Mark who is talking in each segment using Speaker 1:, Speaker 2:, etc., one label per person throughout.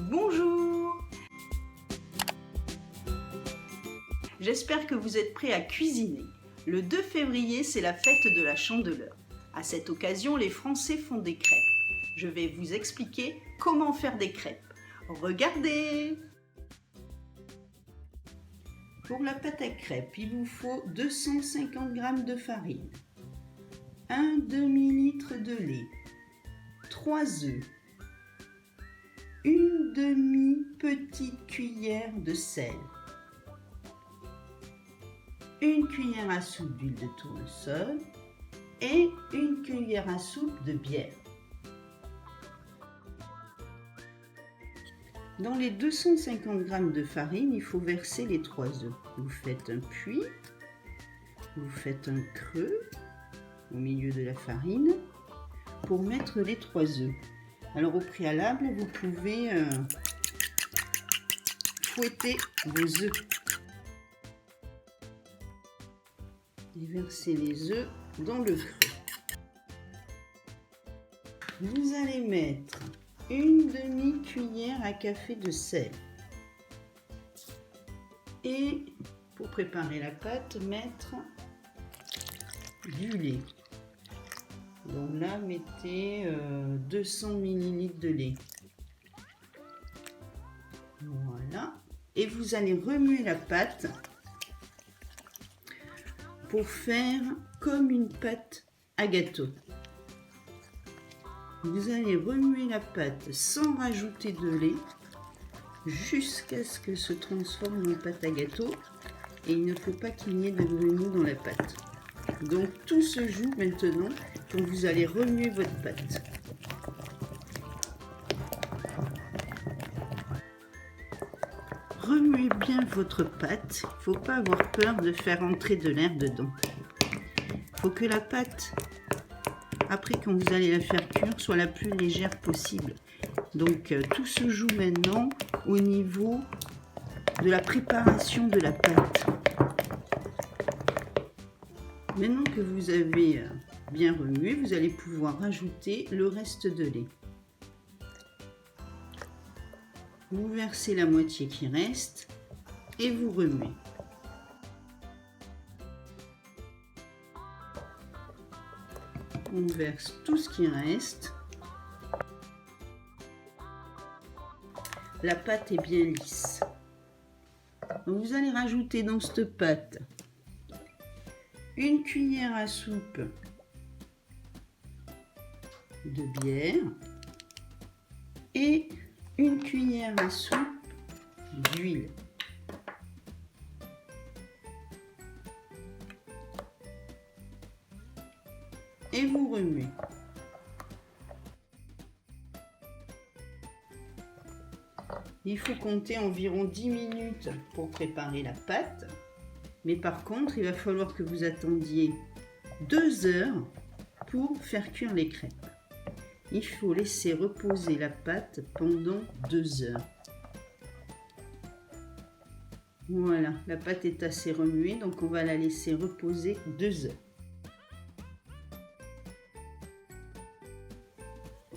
Speaker 1: Bonjour! J'espère que vous êtes prêts à cuisiner. Le 2 février, c'est la fête de la Chandeleur. À cette occasion, les Français font des crêpes. Je vais vous expliquer comment faire des crêpes. Regardez! Pour la pâte à crêpes, il vous faut 250 g de farine, un demi-litre de lait, 3 œufs, une demi-petite cuillère de sel, une cuillère à soupe d'huile de tournesol et une cuillère à soupe de bière. Dans les 250 g de farine, il faut verser les 3 œufs. Vous faites un puits, vous faites un creux au milieu de la farine pour mettre les 3 œufs. Alors au préalable, vous pouvez fouetter vos œufs et verser les œufs dans le creux. Vous allez mettre une demi-cuillère à café de sel et pour préparer la pâte, mettre du lait. Donc là, mettez 200 ml de lait. Voilà. Et vous allez remuer la pâte pour faire comme une pâte à gâteau. Vous allez remuer la pâte sans rajouter de lait jusqu'à ce que se transforme en pâte à gâteau. Et il ne faut pas qu'il y ait de grumeaux dans la pâte. Donc tout se joue maintenant quand vous allez remuer votre pâte. Remuez bien votre pâte. Il ne faut pas avoir peur de faire entrer de l'air dedans. Il faut que la pâte, après quand vous allez la faire cuire, soit la plus légère possible. Donc tout se joue maintenant au niveau de la préparation de la pâte. Maintenant que vous avez bien remué, vous allez pouvoir ajouter le reste de lait. Vous versez la moitié qui reste et vous remuez. On verse tout ce qui reste. La pâte est bien lisse. Donc vous allez rajouter dans cette pâte une cuillère à soupe de bière et une cuillère à soupe d'huile. Et vous remuez. Il faut compter environ 10 minutes pour préparer la pâte. Mais par contre, il va falloir que vous attendiez 2 heures pour faire cuire les crêpes. Il faut laisser reposer la pâte pendant 2 heures. Voilà, la pâte est assez remuée, donc on va la laisser reposer 2 heures.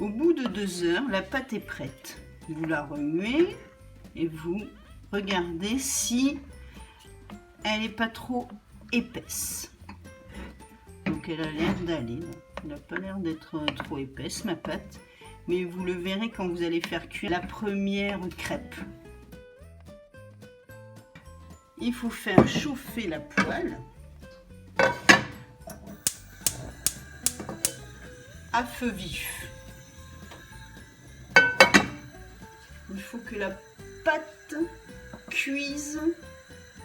Speaker 1: Au bout de 2 heures, la pâte est prête. Vous la remuez et vous regardez si elle n'est pas trop épaisse. Donc elle a l'air d'aller. Elle n'a pas l'air d'être trop épaisse, ma pâte. Mais vous le verrez quand vous allez faire cuire la première crêpe. Il faut faire chauffer la poêle à feu vif. Il faut que la pâte cuise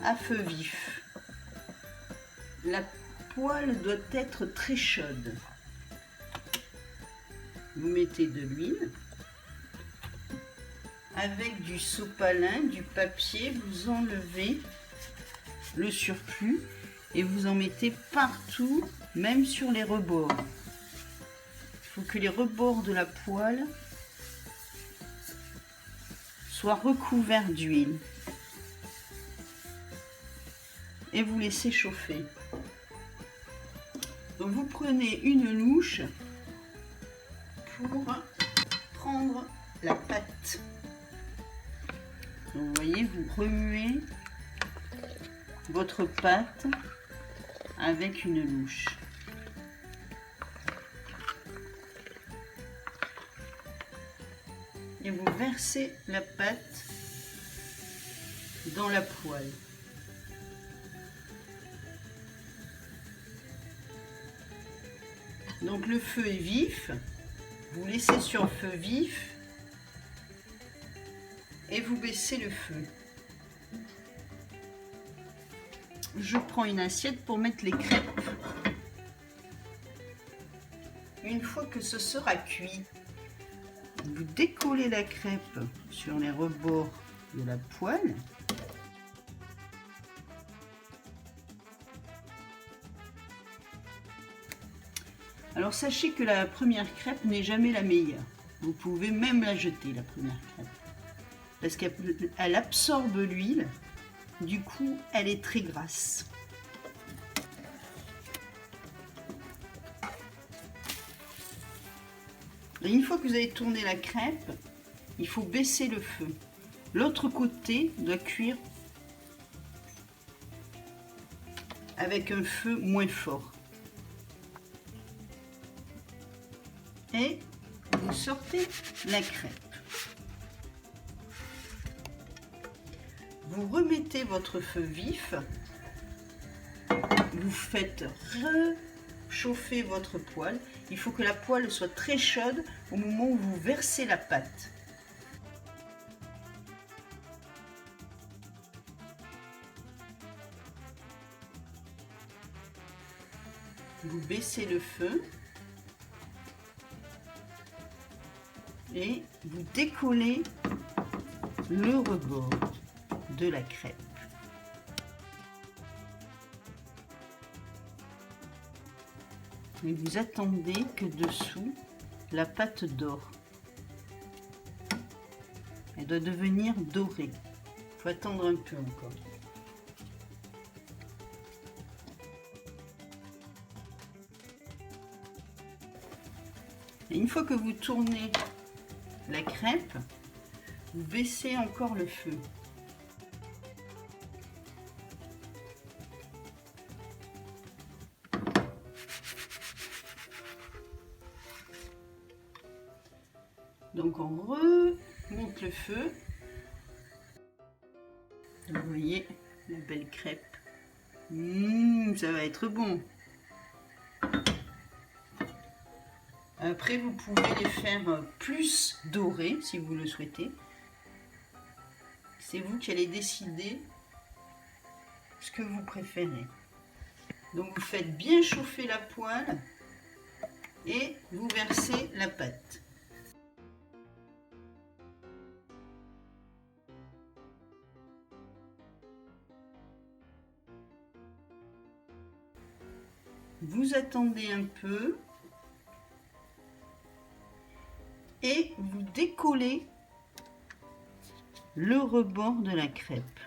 Speaker 1: à feu vif. La poêle doit être très chaude. Vous mettez de l'huile. Avec du sopalin, du papier, vous enlevez le surplus et vous en mettez partout, même sur les rebords. Il faut que les rebords de la poêle soient recouverts d'huile. Et vous laissez chauffer. Donc vous prenez une louche pour prendre la pâte. Donc, vous voyez, vous remuez votre pâte avec une louche. Et vous versez la pâte dans la poêle. Donc le feu est vif, vous laissez sur feu vif et vous baissez le feu. Je prends une assiette pour mettre les crêpes. Une fois que ce sera cuit, vous décollez la crêpe sur les rebords de la poêle. Alors sachez que la première crêpe n'est jamais la meilleure. Vous pouvez même la jeter, la première crêpe. Parce qu'elle absorbe l'huile, du coup elle est très grasse. Et une fois que vous avez tourné la crêpe, il faut baisser le feu. L'autre côté doit cuire avec un feu moins fort. Et vous sortez la crêpe. Vous remettez votre feu vif. Vous faites réchauffer votre poêle. Il faut que la poêle soit très chaude au moment où vous versez la pâte. Vous baissez le feu. Et vous décollez le rebord de la crêpe. Et vous attendez que dessous la pâte dore. Elle doit devenir dorée. Il faut attendre un peu encore. Et une fois que vous tournez la crêpe, vous baissez encore le feu. Donc on remonte le feu. Vous voyez la belle crêpe. Ça va être bon. Après, vous pouvez les faire plus dorés si vous le souhaitez. C'est vous qui allez décider ce que vous préférez. Donc, vous faites bien chauffer la poêle et vous versez la pâte. Vous attendez un peu. Et vous décollez le rebord de la crêpe.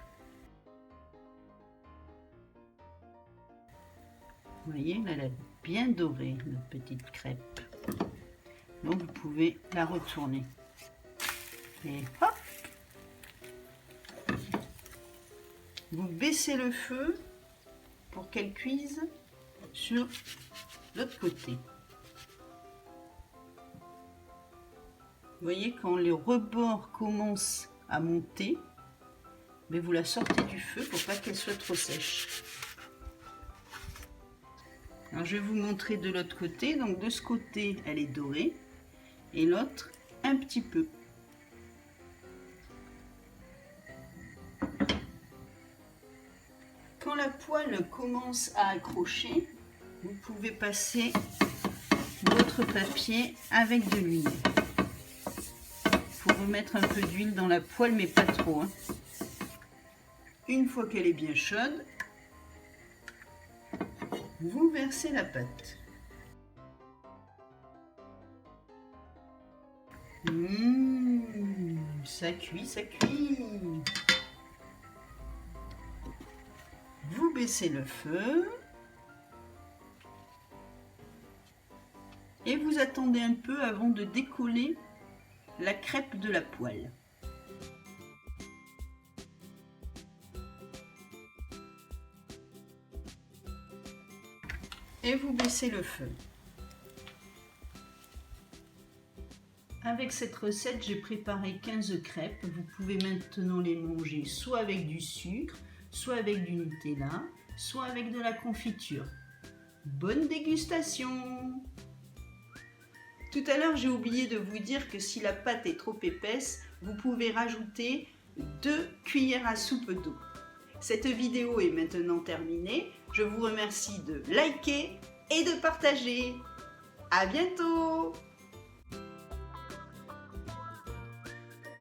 Speaker 1: Vous voyez, là, elle est bien dorée, notre petite crêpe. Donc, vous pouvez la retourner. Et hop! Vous baissez le feu pour qu'elle cuise sur l'autre côté. Vous voyez, quand les rebords commencent à monter, mais vous la sortez du feu pour pas qu'elle soit trop sèche. Alors je vais vous montrer de l'autre côté. Donc de ce côté, elle est dorée et l'autre un petit peu. Quand la poêle commence à accrocher, vous pouvez passer votre papier avec de l'huile. Remettre un peu d'huile dans la poêle, mais pas trop. Une fois qu'elle est bien chaude, vous versez la pâte. Ça cuit, ça cuit. Vous baissez le feu. Et vous attendez un peu avant de décoller la crêpe de la poêle. et vous baissez le feu. Avec cette recette, j'ai préparé 15 crêpes. Vous pouvez maintenant les manger soit avec du sucre, soit avec du Nutella, soit avec de la confiture. Bonne dégustation! Tout à l'heure, j'ai oublié de vous dire que si la pâte est trop épaisse, vous pouvez rajouter 2 cuillères à soupe d'eau. Cette vidéo est maintenant terminée. Je vous remercie de liker et de partager. À bientôt!